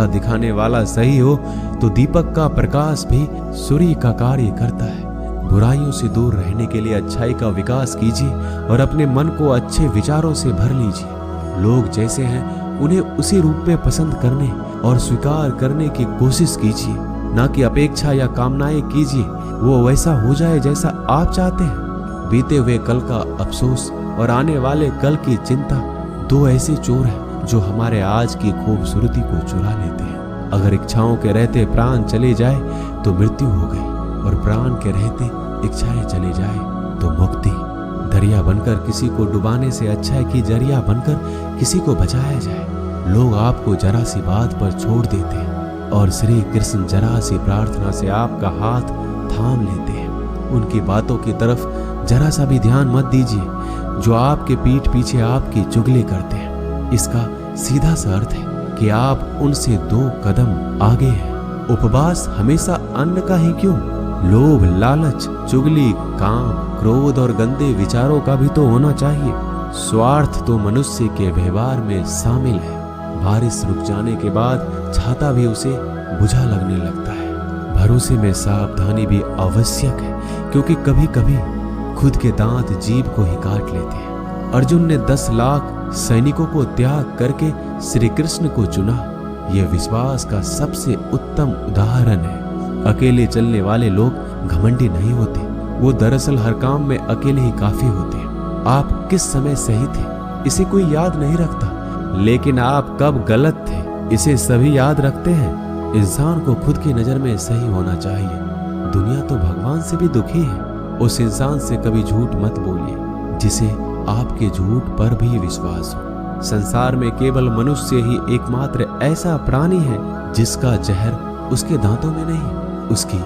दिखाने वाला सही हो तो दीपक का प्रकाश भी सूर्य का कार्य करता है। बुराइयों से दूर रहने के लिए अच्छाई का विकास कीजिए और अपने मन को अच्छे विचारों से भर लीजिए। लोग जैसे हैं उन्हें उसी रूप में पसंद करने और स्वीकार करने की कोशिश कीजिए, ना कि अपेक्षा या कामनाएं कीजिए वो वैसा हो जाए जैसा आप चाहते हैं। बीते हुए कल का अफसोस और आने वाले कल की चिंता दो ऐसे चोर हैं जो हमारे आज की खूबसूरती को चुरा लेते हैं। अगर इच्छाओं के रहते प्राण चले जाए तो मृत्यु हो गई, और प्राण के रहते इच्छाएं चले जाए तो मुक्ति। दरिया बनकर किसी को डुबाने से अच्छा है कि जरिया बनकर किसी को बचाया जाए। लोग आपको जरा सी बात पर छोड़ देते हैं और श्री कृष्ण जरा सी प्रार्थना से आपका हाथ थाम लेते हैं। उनकी बातों की तरफ जरा सा भी ध्यान मत दीजिए जो आपके पीठ पीछे आपकी चुगली करते हैं। इसका सीधा सा अर्थ है कि आप उनसे 2 कदम आगे हैं। उपवास हमेशा अन्न का ही क्यों, लोभ, लालच, चुगली, काम, क्रोध और गंदे विचारों का भी तो होना चाहिए। स्वार्थ तो मनुष्य के व्यवहार में शामिल है। बारिश रुक जाने के बाद छाता भी उसे बुझा लगने लगता है। भरोसे में सावधानी भी आवश्यक है, क्योंकि कभी कभी खुद के दांत जीभ को ही काट लेते हैं। अर्जुन ने 10 लाख सैनिकों को त्याग करके श्री कृष्ण को चुना। यह विश्वास का सबसे उत्तम उदाहरण है। अकेले चलने वाले लोग घमंडी नहीं होते, वो दरअसल हर काम में अकेले ही काफी होते हैं। आप किस समय सही थे इसे कोई याद नहीं रखता, लेकिन आप कब गलत थे इसे सभी याद रखते हैं। इंसान को खुद की नजर में सही होना चाहिए। दुनिया तो भगवान से भी दुखी है। उस इंसान से कभी झूठ मत बोलिए जिसे आपके झूठ पर भी विश्वास हो। संसार में केवल मनुष्य ही एकमात्र ऐसा प्राणी है जिसका जहर उसके दांतों में नहीं, उसकी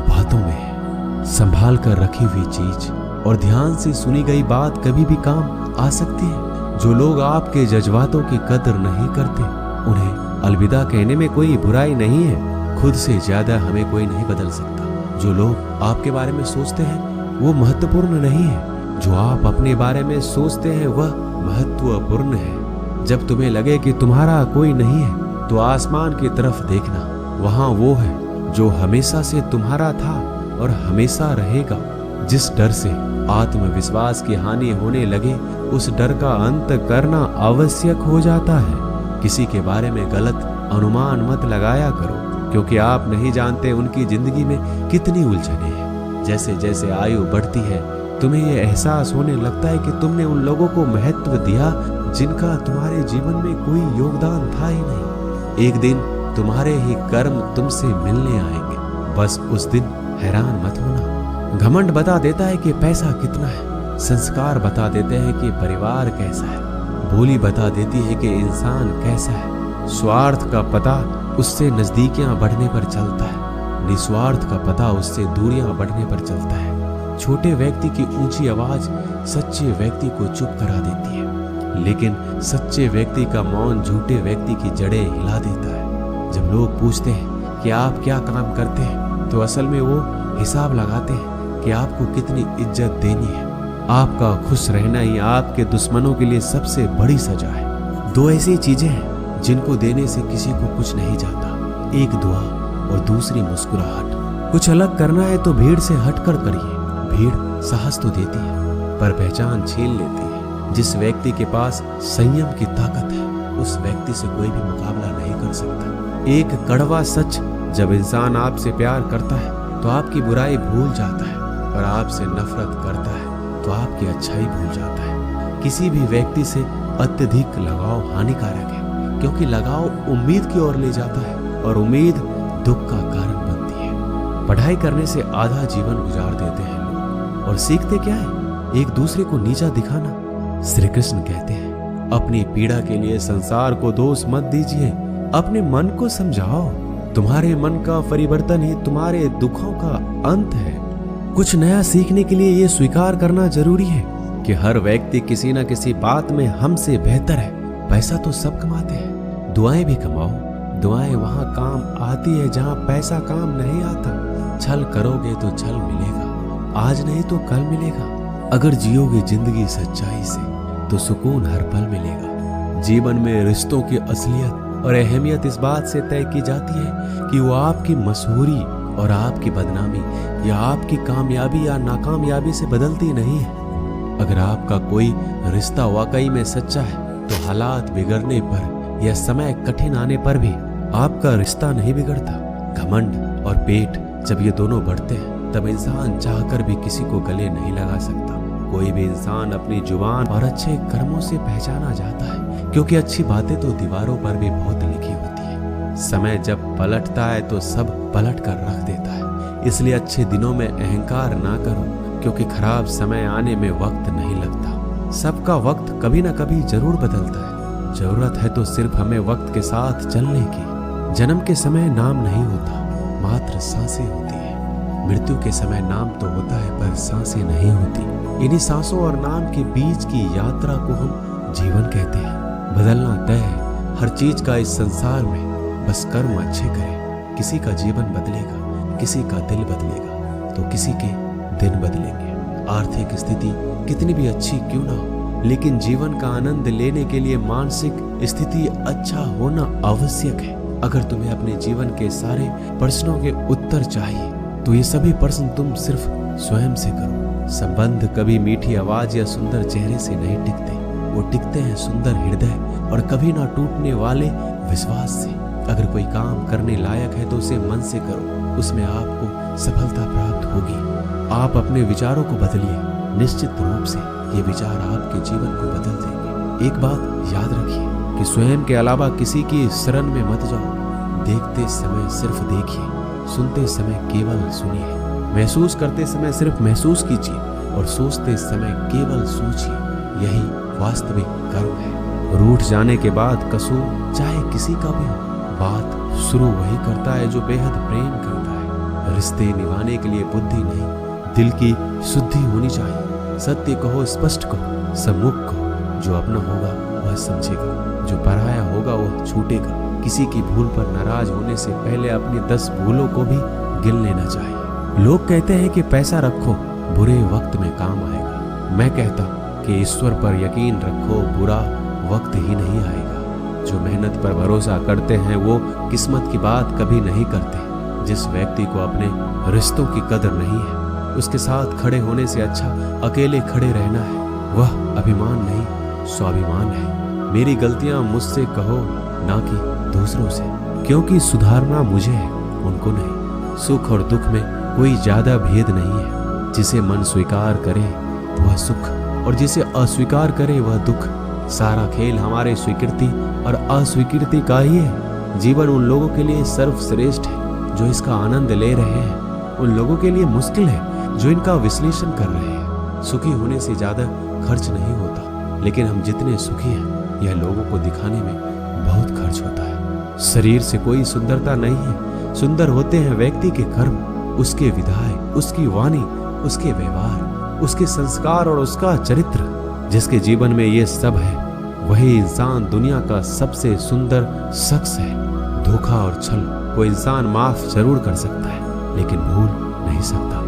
बातों में है। संभाल कर रखी हुई चीज और ध्यान से सुनी गई बात कभी भी काम आ सकती है। जो लोग आपके जज्बातों की कदर नहीं करते उन्हें अलविदा कहने में कोई बुराई नहीं है। खुद से ज्यादा हमें कोई नहीं बदल सकता। जो लोग आपके बारे में सोचते हैं वो महत्वपूर्ण नहीं है, जो आप अपने बारे में सोचते हैं वह महत्वपूर्ण है। जब तुम्हें लगे कि तुम्हारा कोई नहीं है तो आसमान की तरफ देखना, वहां वो है जो हमेशा से तुम्हारा था और हमेशा रहेगा। जिस डर से आत्मविश्वास की हानि होने लगे उस डर का अंत करना आवश्यक हो जाता है। किसी के बारे में गलत अनुमान मत लगाया करो, क्योंकि आप नहीं जानते उनकी जिंदगी में कितनी उलझने हैं। जैसे जैसे आयु बढ़ती है तुम्हें यह एहसास होने लगता है कि तुमने उन लोगों को महत्व दिया जिनका तुम्हारे जीवन में कोई योगदान था ही नहीं। एक दिन तुम्हारे ही कर्म तुमसे मिलने आएंगे, बस उस दिन हैरान मत होना। घमंड बता देता है कि पैसा कितना है, संस्कार बता देते हैं कि परिवार कैसा है, बोली बता देती है कि इंसान कैसा है। स्वार्थ का पता उससे नजदीकियां बढ़ने पर चलता है, निस्वार्थ का पता उससे दूरियां बढ़ने पर चलता है। छोटे व्यक्ति की ऊंची आवाज सच्चे व्यक्ति को चुप करा देती है, लेकिन सच्चे व्यक्ति का मौन झूठे व्यक्ति की जड़ें हिला देता है। जब लोग पूछते हैं कि आप क्या काम करते हैं तो असल में वो हिसाब लगाते हैं कि आपको कितनी इज्जत देनी है। आपका खुश रहना ही आपके दुश्मनों के लिए सबसे बड़ी सजा है। 2 ऐसी चीजें हैं जिनको देने से किसी को कुछ नहीं जाता, एक दुआ और दूसरी मुस्कुराहट। कुछ अलग करना है तो भीड़ से हटकर करिए। भीड़ साहस तो देती है पर पहचान छीन लेती है। जिस व्यक्ति के पास संयम की ताकत है उस व्यक्ति से कोई भी मुकाबला नहीं कर सकता। एक कड़वा सच, जब इंसान आपसे प्यार करता है तो आपकी बुराई भूल जाता है, और आपसे नफरत करता है तो आपकी अच्छाई भूल जाता है। किसी भी व्यक्ति से अत्यधिक लगाव हानिकारक है, क्योंकि लगाव उम्मीद की ओर ले जाता है और उम्मीद दुख का कारण बनती है। पढ़ाई करने से आधा जीवन गुजार देते हैं लोग, और सीखते क्या है? एक दूसरे को नीचा दिखाना। श्री कृष्ण कहते हैं अपनी पीड़ा के लिए संसार को दोष मत दीजिए, अपने मन को समझाओ। तुम्हारे मन का परिवर्तन ही तुम्हारे दुखों का अंत है। कुछ नया सीखने के लिए ये स्वीकार करना जरूरी है कि हर व्यक्ति किसी न किसी बात में हमसे बेहतर है। पैसा तो सब कमाते हैं, दुआएं भी कमाओ। दुआएं वहां काम आती है जहां पैसा काम नहीं आता। छल करोगे तो छल मिलेगा, आज नहीं तो कल मिलेगा। अगर जियोगे जिंदगी सच्चाई से तो सुकून हर पल मिलेगा। जीवन में रिश्तों की असलियत और अहमियत इस बात से तय की जाती है कि वो आपकी मशहूरी और आपकी बदनामी या आपकी कामयाबी या नाकामयाबी से बदलती नहीं है। अगर आपका कोई रिश्ता वाकई में सच्चा है तो हालात बिगड़ने पर या समय कठिन आने पर भी आपका रिश्ता नहीं बिगड़ता। घमंड और पेट जब ये दोनों बढ़ते हैं तब इंसान चाहकर भी किसी को गले नहीं लगा सकता। कोई भी इंसान अपनी जुबान और अच्छे कर्मों से पहचाना जाता है, क्योंकि अच्छी बातें तो दीवारों पर भी बहुत लिखी होती है। समय जब पलटता है तो सब पलट कर रख देता है। इसलिए अच्छे दिनों में अहंकार ना करो, क्योंकि खराब समय आने में वक्त नहीं लगता। सबका वक्त कभी ना कभी जरूर बदलता है। जरूरत है तो सिर्फ हमें वक्त के साथ चलने की। जन्म के समय नाम नहीं होता, मात्र सांसें होती है। मृत्यु के समय नाम तो होता है पर सांसें नहीं होती। इन्हीं सांसों और नाम के बीच की यात्रा को हम जीवन कहते हैं। बदलना तय है हर चीज का इस संसार में, बस कर्म अच्छे करें। किसी का जीवन बदलेगा, किसी का दिल बदलेगा तो किसी के दिन बदलेंगे। आर्थिक स्थिति कितनी भी अच्छी क्यों ना हो, लेकिन जीवन का आनंद लेने के लिए मानसिक स्थिति अच्छा होना आवश्यक है। अगर तुम्हें अपने जीवन के सारे प्रश्नों के उत्तर चाहिए तो ये सभी प्रश्न तुम सिर्फ स्वयं से करो। संबंध कभी मीठी आवाज या सुंदर चेहरे से नहीं टिकते, वो टिकते हैं सुंदर हृदय और कभी ना टूटने वाले विश्वास से। अगर कोई काम करने लायक है तो उसे मन से करो, उसमें आपको सफलता प्राप्त होगी। आप अपने विचारों को बदलिए, निश्चित रूप से ये विचार आपके जीवन को बदल देंगे। एक बात याद रखिए कि स्वयं के अलावा किसी की शरण में मत जाओ। देखते समय सिर्फ देखिए, सुनते समय केवल सुनिए, महसूस करते समय सिर्फ महसूस कीजिए और सोचते समय केवल सोचिए। यही वास्तविक कर्म है। रूठ जाने के बाद कसूर चाहे किसी का भी हो, बात शुरू वही करता है जो बेहद प्रेम करता है। रिश्ते निभाने के लिए बुद्धि नहीं, दिल की शुद्धि होनी चाहिए। सत्य कहो, स्पष्ट कहो, सम्मुख कहो। जो अपना होगा वह समझेगा, जो पराया होगा वह छूटेगा। किसी की भूल पर नाराज होने से पहले अपनी 10 भूलों को भी गिन लेना चाहिए। लोग कहते हैं कि पैसा रखो, बुरे वक्त में काम आएगा। मैं कहता हूँ कि ईश्वर पर यकीन रखो, बुरा वक्त ही नहीं आएगा। जो मेहनत पर भरोसा करते हैं वो किस्मत की बात कभी नहीं करते। जिस व्यक्ति को अपने रिश्तों की कदर नहीं है, उसके साथ खड़े होने से अच्छा अकेले खड़े रहना है। वह अभिमान नहीं, स्वाभिमान है। मेरी गलतियां मुझसे कहो, ना कि दूसरों से, क्योंकि सुधारना मुझे है, उनको नहीं। सुख और दुख में कोई ज्यादा भेद नहीं है। जिसे मन स्वीकार करे वह सुख और जिसे अस्वीकार करे वह दुख। सारा खेल हमारे स्वीकृति और अस्वीकृति का ही है। जीवन उन लोगों के लिए सर्वश्रेष्ठ है जो इसका आनंद ले रहे हैं। उन लोगों के लिए मुश्किल है जो इनका विश्लेषण कर रहे हैं। सुखी होने से ज्यादा खर्च नहीं होता, लेकिन हम जितने सुखी हैं यह लोगों को दिखाने में बहुत खर्च होता है। शरीर से कोई सुंदरता नहीं है, सुंदर होते हैं व्यक्ति के कर्म, उसके विधाय, उसकी वाणी, उसके व्यवहार, उसके संस्कार और उसका चरित्र। जिसके जीवन में ये सब है वही इंसान दुनिया का सबसे सुंदर शख्स है। धोखा और छल को इंसान माफ जरूर कर सकता है, लेकिन भूल नहीं सकता।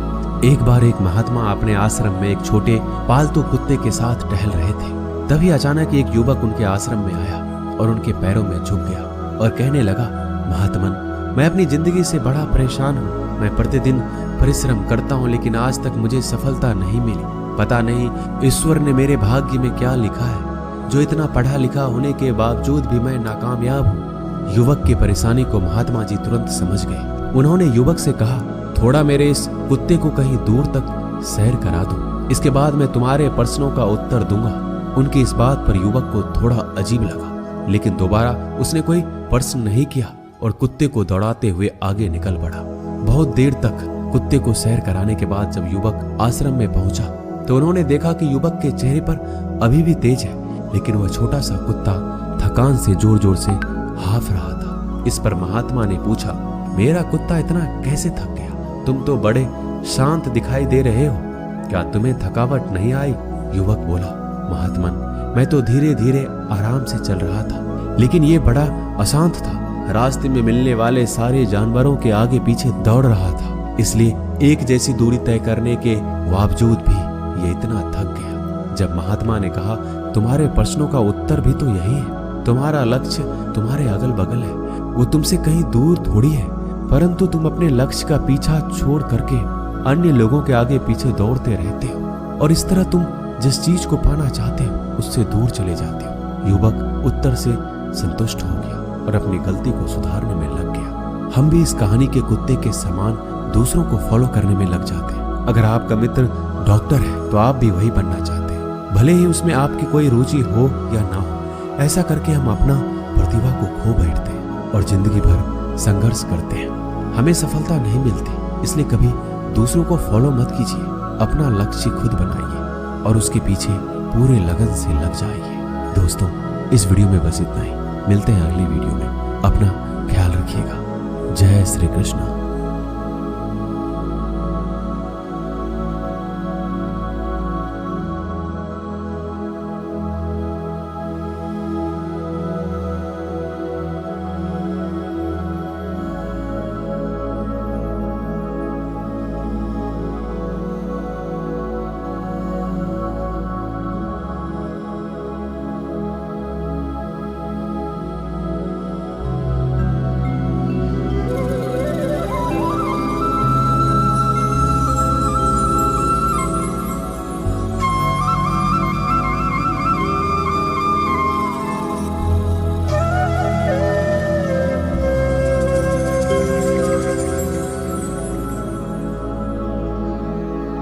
एक बार एक महात्मा अपने आश्रम में एक छोटे पालतू कुत्ते के साथ टहल रहे थे। तभी अचानक एक युवक उनके आश्रम में आया और उनके पैरों में झुक गया और कहने लगा, महात्मन, मैं अपनी जिंदगी से बड़ा परेशान हूँ। मैं प्रतिदिन परिश्रम करता हूँ, लेकिन आज तक मुझे सफलता नहीं मिली। पता नहीं ईश्वर ने मेरे भाग्य में क्या लिखा है, जो इतना पढ़ा लिखा होने के बावजूद भी मैं नाकामयाब हूँ। युवक की परेशानी को महात्मा जी तुरंत समझ गए। उन्होंने युवक से कहा, थोड़ा मेरे इस कुत्ते को कहीं दूर तक सैर करा दो, इसके बाद मैं तुम्हारे प्रश्नों का उत्तर दूंगा। उनकी इस बात पर युवक को थोड़ा अजीब लगा, लेकिन दोबारा उसने कोई प्रश्न नहीं किया और कुत्ते को दौड़ाते हुए आगे निकल पड़ा। बहुत देर तक कुत्ते को सैर कराने के बाद जब युवक आश्रम में पहुंचा तो उन्होंने देखा कि युवक के चेहरे पर अभी भी तेज है, लेकिन वह छोटा सा कुत्ता थकान से जोर जोर से हाफ रहा था। इस पर महात्मा ने पूछा, मेरा कुत्ता इतना कैसे थक गया? तुम तो बड़े शांत दिखाई दे रहे हो, क्या तुम्हें थकावट नहीं आई? युवक बोला, महात्मन, मैं तो धीरे धीरे आराम से चल रहा था, लेकिन ये बड़ा अशांत था। रास्ते में मिलने वाले सारे जानवरों के आगे पीछे दौड़ रहा था, इसलिए एक जैसी दूरी तय करने के बावजूद भी ये इतना थक गया। जब महात्मा ने कहा, तुम्हारे प्रश्नों का उत्तर भी तो यही है, तुम्हारा लक्ष्य तुम्हारे अगल बगल है, वो तुमसे कहीं दूर थोड़ी है। परंतु तुम अपने लक्ष्य का पीछा छोड़ करके अन्य लोगों के आगे पीछे दौड़ते रहते हो, और इस तरह तुम जिस चीज को पाना चाहते हो उससे दूर चले जाते हो। युवक उत्तर से संतुष्ट हो गया और अपनी गलती को सुधारने में लग गया। हम भी इस कहानी के कुत्ते के समान दूसरों को फॉलो करने में लग जाते हैं। अगर आपका मित्र डॉक्टर है तो आप भी वही बनना चाहते हैं, भले ही उसमें आपकी कोई रुचि हो या ना हो। ऐसा करके हम अपना प्रतिभा को खो बैठते हैं और जिंदगी भर संघर्ष करते हैं। हमें सफलता नहीं मिलती, इसलिए कभी दूसरों को फॉलो मत कीजिए। अपना लक्ष्य खुद बनाइए और उसके पीछे पूरे लगन से लग जाइए। दोस्तों, इस वीडियो में बस इतना ही। मिलते हैं अगली वीडियो में। अपना ख्याल रखिएगा। जय श्री कृष्ण।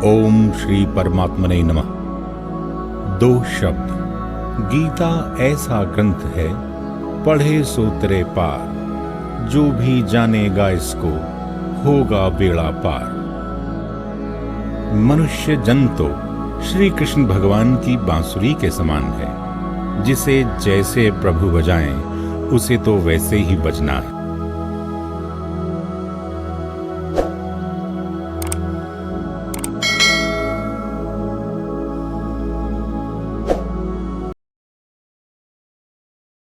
ओम श्री परमात्मने नमः। दो शब्द। गीता ऐसा ग्रंथ है, पढ़े सो तेरे पार, जो भी जानेगा इसको होगा बेड़ा पार। मनुष्य जन तो श्री कृष्ण भगवान की बांसुरी के समान है, जिसे जैसे प्रभु बजाएं उसे तो वैसे ही बजना है।